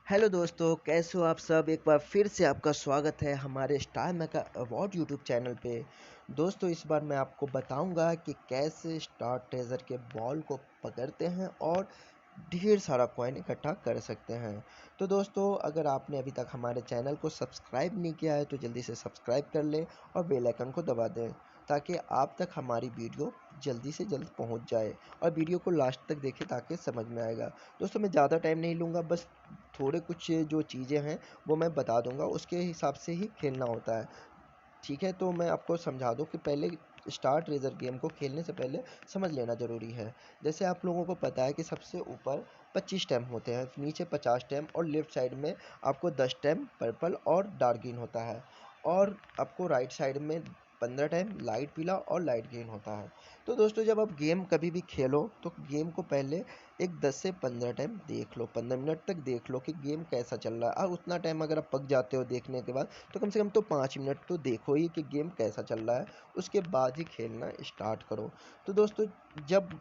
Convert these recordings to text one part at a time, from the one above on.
Hello दोस्तों, कैसे हो आप सब। एक बार फिर से आपका स्वागत है हमारे star mega award YouTube channel पे। दोस्तों, इस बार मैं आपको बताऊंगा कि कैसे स्टार ट्रेजर के बॉल को पकड़ते हैं और ढेर सारा कॉइन इकट्ठा कर सकते हैं। तो दोस्तों, अगर आपने अभी तक हमारे चैनल को सब्सक्राइब नहीं किया है तो जल्दी से सब्सक्राइब कर लें और बेल आइकन को दबा दें ताकि आप तक हमारी वीडियो जल्दी से जल्द पहुंच जाए। और वीडियो को लास्ट तक देखें ताकि समझ में आएगा। दोस्तों, मैं ज़्यादा टाइम नहीं लूँगा, बस थोड़े कुछ जो चीज़ें हैं वो मैं बता दूंगा, उसके हिसाब से ही खेलना होता है। ठीक है, तो मैं आपको समझा दूं कि पहले स्टार ट्रेजर गेम को खेलने से पहले समझ लेना ज़रूरी है। जैसे आप लोगों को पता है कि सबसे ऊपर 25 टैम होते हैं, नीचे 50 टैम और लेफ्ट साइड में आपको 10 टैम पर्पल और डार्क ग्रीन होता है। और आपको राइट साइड में 15 टाइम लाइट पीला और लाइट ग्रीन होता है। तो दोस्तों, जब आप गेम कभी भी खेलो तो गेम को पहले एक 10 से 15 टाइम देख लो, 15 मिनट तक देख लो कि गेम कैसा चल रहा है। और उतना टाइम अगर आप पक जाते हो देखने के बाद तो कम से कम तो 5 मिनट तो देखो ही कि गेम कैसा चल रहा है, उसके बाद ही खेलना स्टार्ट करो। तो दोस्तों, जब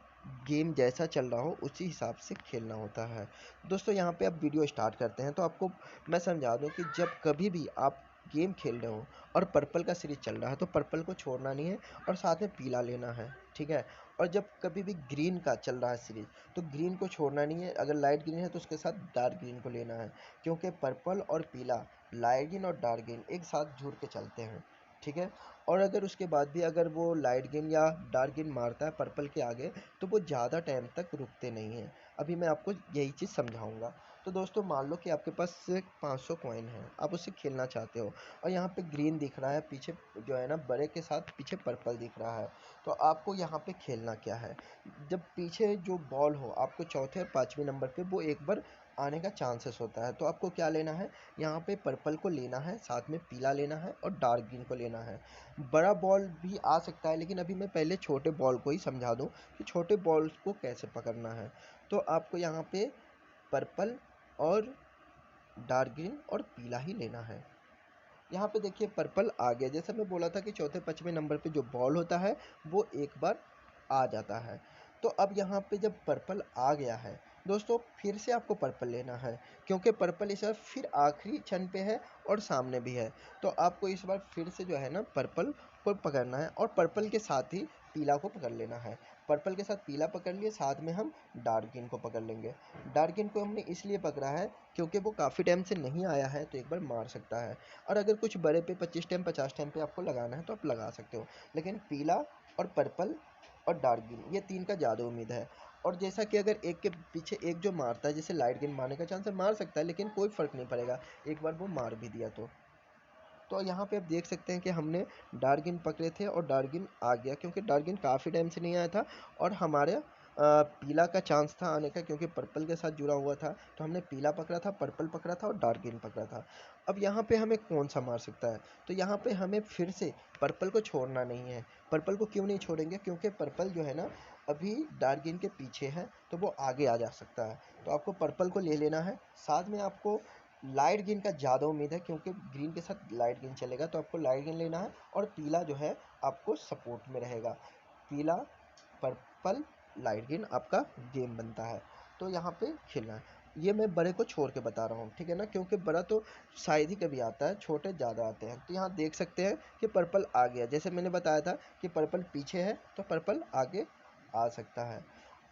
गेम जैसा चल रहा हो उसी हिसाब से खेलना होता है। दोस्तों, यहाँ पे आप वीडियो स्टार्ट करते हैं तो आपको मैं समझा दूँ कि जब कभी भी आप गेम खेल रहे हो और पर्पल का सीरीज चल रहा है तो पर्पल को छोड़ना नहीं है और साथ में पीला लेना है। ठीक है। और जब कभी भी ग्रीन का चल रहा है सीरीज तो ग्रीन को छोड़ना नहीं है। अगर लाइट ग्रीन है तो उसके साथ डार्क ग्रीन को लेना है, क्योंकि पर्पल और पीला, लाइट ग्रीन और डार्क ग्रीन एक साथ जुड़ के चलते हैं। ठीक है। और अगर उसके बाद भी अगर वो लाइट ग्रीन या डार्क ग्रीन मारता है पर्पल के आगे तो वो ज़्यादा टाइम तक रुकते नहीं हैं। अभी मैं आपको यही चीज़ समझाऊंगा। तो दोस्तों, मान लो कि आपके पास 500 कॉइन है, आप उससे खेलना चाहते हो और यहाँ पे ग्रीन दिख रहा है, पीछे जो है ना बड़े के साथ पीछे पर्पल दिख रहा है। तो आपको यहाँ पे खेलना क्या है, जब पीछे जो बॉल हो आपको चौथे और पाँचवें नंबर पे वो एक बार आने का चांसेस होता है, तो आपको क्या लेना है, यहाँ पे पर्पल को लेना है, साथ में पीला लेना है और डार्क ग्रीन को लेना है। बड़ा बॉल भी आ सकता है, लेकिन अभी मैं पहले छोटे बॉल को ही समझा दूँ कि छोटे बॉल को कैसे पकड़ना है। तो आपको यहाँ पे पर्पल और डार्क ग्रीन और पीला ही लेना है। यहाँ पे देखिए पर्पल आ गया, जैसा मैं बोला था कि चौथे पांचवें नंबर पे जो बॉल होता है वो एक बार आ जाता है। तो अब यहाँ पे जब पर्पल आ गया है दोस्तों, फिर से आपको पर्पल लेना है, क्योंकि पर्पल इस बार फिर आखिरी क्षण पे है और सामने भी है। तो आपको इस बार फिर से जो है ना पर्पल को पकड़ना है और पर्पल के साथ ही पीला को पकड़ लेना है। पर्पल के साथ पीला पकड़ लिए, साथ में हम डार्क ग्रीन को पकड़ लेंगे। डार्क ग्रीन को हमने इसलिए पकड़ा है क्योंकि वो काफ़ी टाइम से नहीं आया है तो एक बार मार सकता है। और अगर कुछ बड़े पे 25 टाइम 50 टाइम पे आपको लगाना है तो आप लगा सकते हो, लेकिन पीला और पर्पल और डार्क ग्रीन ये तीन का ज़्यादा उम्मीद है। और जैसा कि अगर एक के पीछे एक जो मारता है, जैसे लाइट ग्रीन मारने का चांस है, मार सकता है लेकिन कोई फ़र्क नहीं पड़ेगा एक बार वो मार भी दिया तो यहाँ पे आप देख सकते हैं कि हमने डार्क ग्रीन पकड़े थे और डार्क ग्रीन आ गया, क्योंकि डार्क ग्रीन काफ़ी टाइम से नहीं आया था और हमारे पीला का चांस था आने का, क्योंकि पर्पल के साथ जुड़ा हुआ था। तो हमने पीला पकड़ा था, पर्पल पकड़ा था और डार्क ग्रीन पकड़ा था। अब यहाँ पे हमें कौन सा मार सकता है, तो यहाँ पे हमें फिर से पर्पल को छोड़ना नहीं है। पर्पल को क्यों नहीं छोड़ेंगे, क्योंकि पर्पल जो है ना अभी डार्क ग्रीन के पीछे है तो वो आगे आ जा सकता है। तो आपको पर्पल को ले लेना है, साथ में आपको लाइट ग्रीन का ज़्यादा उम्मीद है क्योंकि ग्रीन के साथ लाइट ग्रीन चलेगा, तो आपको लाइट ग्रीन लेना है और पीला जो है आपको सपोर्ट में रहेगा। पीला, पर्पल, लाइट ग्रीन आपका गेम बनता है। तो यहाँ पे खेलना है। ये मैं बड़े को छोड़ के बता रहा हूँ, ठीक है ना, क्योंकि बड़ा तो शायद ही कभी आता है, छोटे ज़्यादा आते हैं। तो यहाँ देख सकते हैं कि पर्पल आ गया, जैसे मैंने बताया था कि पर्पल पीछे है तो पर्पल आगे आ सकता है।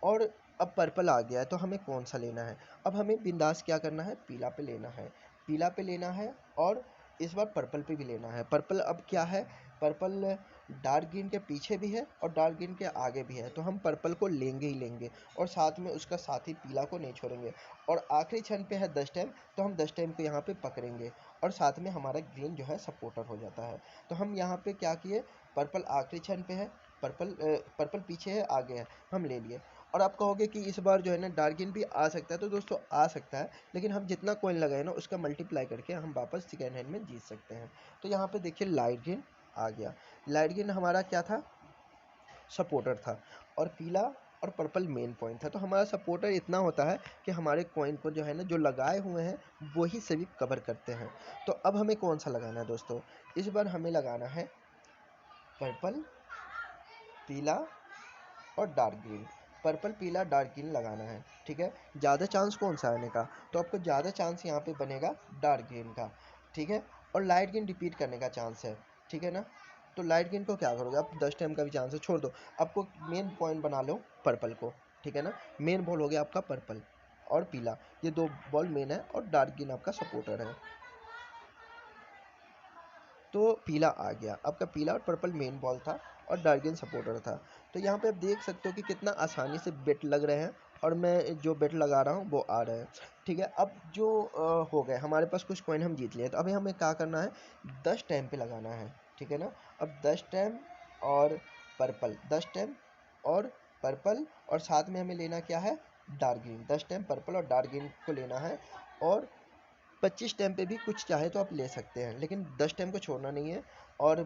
और अब पर्पल आ गया है तो हमें कौन सा लेना है, अब हमें बिंदास क्या करना है, पीला पे लेना है। पीला पे लेना है और इस बार पर्पल पे भी लेना है। पर्पल अब क्या है, पर्पल डार्क ग्रीन के पीछे भी है और डार्क ग्रीन के आगे भी है, तो हम पर्पल को लेंगे ही लेंगे और साथ में उसका साथी पीला को नहीं छोड़ेंगे। और आखिरी क्षण पे है 10 टाइम, तो हम 10 टाइम को यहाँ पे पकड़ेंगे और साथ में हमारा ग्रीन जो है सपोर्टर हो जाता है। तो हम यहाँ पे क्या किए, पर्पल आखिरी क्षण पे है, पर्पल पीछे है, आगे है, हम ले लिए। और आप कहोगे कि इस बार जो है ना डार्क ग्रीन भी आ सकता है, तो दोस्तों आ सकता है, लेकिन हम जितना कॉइन लगाए ना उसका मल्टीप्लाई करके हम वापस सेकेंड हैंड में जीत सकते हैं। तो यहाँ पे देखिए लाइट ग्रीन आ गया। लाइट ग्रीन हमारा क्या था, सपोर्टर था, और पीला और पर्पल मेन पॉइंट था। तो हमारा सपोर्टर इतना होता है कि हमारे कॉइन को जो है ना जो लगाए हुए हैं वही सभी कवर करते हैं। तो अब हमें कौन सा लगाना है दोस्तों, इस बार हमें लगाना है पर्पल, पीला और डार्क ग्रीन। पर्पल पीला डार्क ग्रीन लगाना है, ठीक है। ज़्यादा चांस कौन सा आने का, तो आपको ज़्यादा चांस यहाँ पे बनेगा डार्क ग्रीन का, ठीक है। और लाइट ग्रीन रिपीट करने का चांस है, ठीक है ना। तो लाइट ग्रीन को क्या करोगे आप, 10 टाइम का भी चांस है, छोड़ दो। आपको मेन पॉइंट बना लो पर्पल को, ठीक है ना। मेन बॉल हो गया आपका पर्पल और पीला, ये दो बॉल मेन है और डार्क ग्रीन आपका सपोर्टर है। तो पीला आ गया आपका, पीला और पर्पल मेन बॉल था और डार्क ग्रीन सपोर्टर था। तो यहाँ पे आप देख सकते हो कि कितना आसानी से बेट लग रहे हैं और मैं जो बेट लगा रहा हूँ वो आ रहे हैं, ठीक है। अब जो हो गए हमारे पास कुछ कॉइन हम जीत लिए, तो अभी हमें क्या करना है, 10 टाइम पे लगाना है, ठीक है ना। अब 10 टाइम और पर्पल, 10 टाइम और पर्पल, और साथ में हमें लेना क्या है, डार्क ग्रीन। 10 टाइम पर्पल और डार्क ग्रीन को लेना है, और 25 टाइम पे भी कुछ चाहे तो आप ले सकते हैं, लेकिन 10 टाइम को छोड़ना नहीं है, और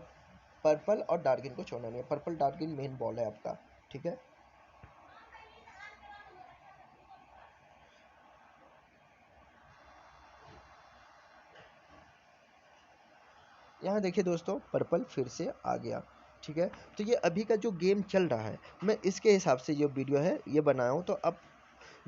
पर्पल और डार्क ग्रीन को छोड़ना नहीं है। Purple dark green main ball है आपका, ठीक है। यहाँ देखिए दोस्तों, पर्पल फिर से आ गया, ठीक है। तो ये अभी का जो गेम चल रहा है, मैं इसके हिसाब से जो वीडियो है ये बनाया हूँ। तो अब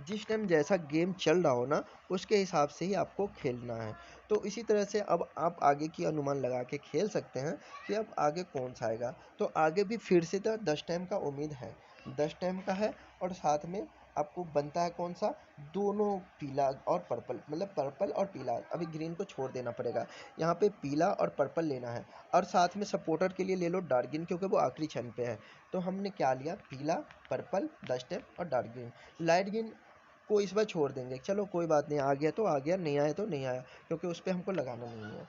जिस टाइम जैसा गेम चल रहा हो ना, उसके हिसाब से ही आपको खेलना है। तो इसी तरह से अब आप आगे की अनुमान लगा के खेल सकते हैं कि अब आगे कौन सा आएगा। तो आगे भी फिर से 10 टाइम का उम्मीद है, 10 टाइम का है, और साथ में आपको बनता है कौन सा, दोनों पीला और पर्पल, मतलब पर्पल और पीला, अभी ग्रीन को छोड़ देना पड़ेगा। यहाँ पे पीला और पर्पल लेना है, और साथ में सपोर्टर के लिए ले लो डार्क ग्रीन, क्योंकि वो आखिरी क्षण पे है। तो हमने क्या लिया, पीला, पर्पल, 10 टाइम और डार्क ग्रीन। लाइट ग्रीन को इस बार छोड़ देंगे, चलो कोई बात नहीं, आ गया तो आ गया, नहीं आया तो नहीं आया, क्योंकि उस पर हमको लगाना नहीं है।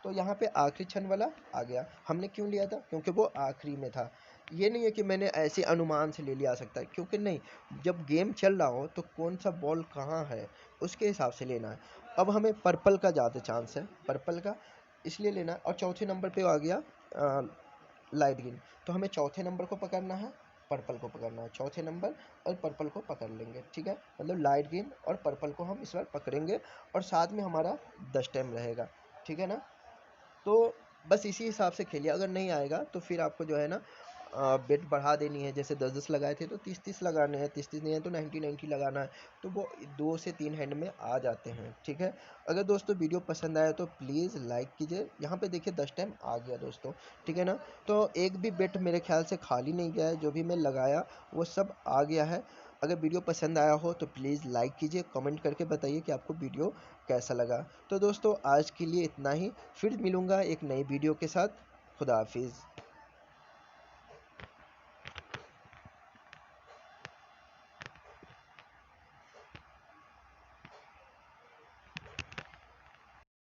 तो यहाँ पे आखिरी क्षण वाला आ गया। हमने क्यों लिया था, क्योंकि वो आखिरी में था। ये नहीं है कि मैंने ऐसे अनुमान से ले लिया सकता है, क्योंकि नहीं, जब गेम चल रहा हो तो कौन सा बॉल कहाँ है उसके हिसाब से लेना है। अब हमें पर्पल का ज़्यादा चांस है, पर्पल का इसलिए लेना है। और चौथे नंबर पे आ गया लाइट ग्रीन, तो हमें चौथे नंबर को पकड़ना है, पर्पल को पकड़ना है, चौथे नंबर और पर्पल को पकड़ लेंगे, ठीक है। मतलब लाइट ग्रीन और पर्पल को हम इस बार पकड़ेंगे, और साथ में हमारा 10 टाइम रहेगा, ठीक है ना। तो बस इसी हिसाब से खेलिए, अगर नहीं आएगा तो फिर आपको जो है ना बेट बढ़ा देनी है। जैसे 10-10 लगाए थे तो 30-30 लगाने हैं, 30-30 नहीं है तो 90-90 लगाना है। तो वो 2 से 3 हैंड में आ जाते हैं, ठीक है। अगर दोस्तों वीडियो पसंद आया तो प्लीज़ लाइक कीजिए। यहाँ पे देखिए 10 टाइम आ गया दोस्तों, ठीक है ना। तो एक भी बेट मेरे ख्याल से खाली नहीं गया है, जो भी मैं लगाया वो सब आ गया है। अगर वीडियो पसंद आया हो तो प्लीज़ लाइक कीजिए, कमेंट करके बताइए कि आपको वीडियो कैसा लगा। तो दोस्तों आज के लिए इतना ही, फिर मिलूँगा एक नई वीडियो के साथ। खुदा हाफिज़।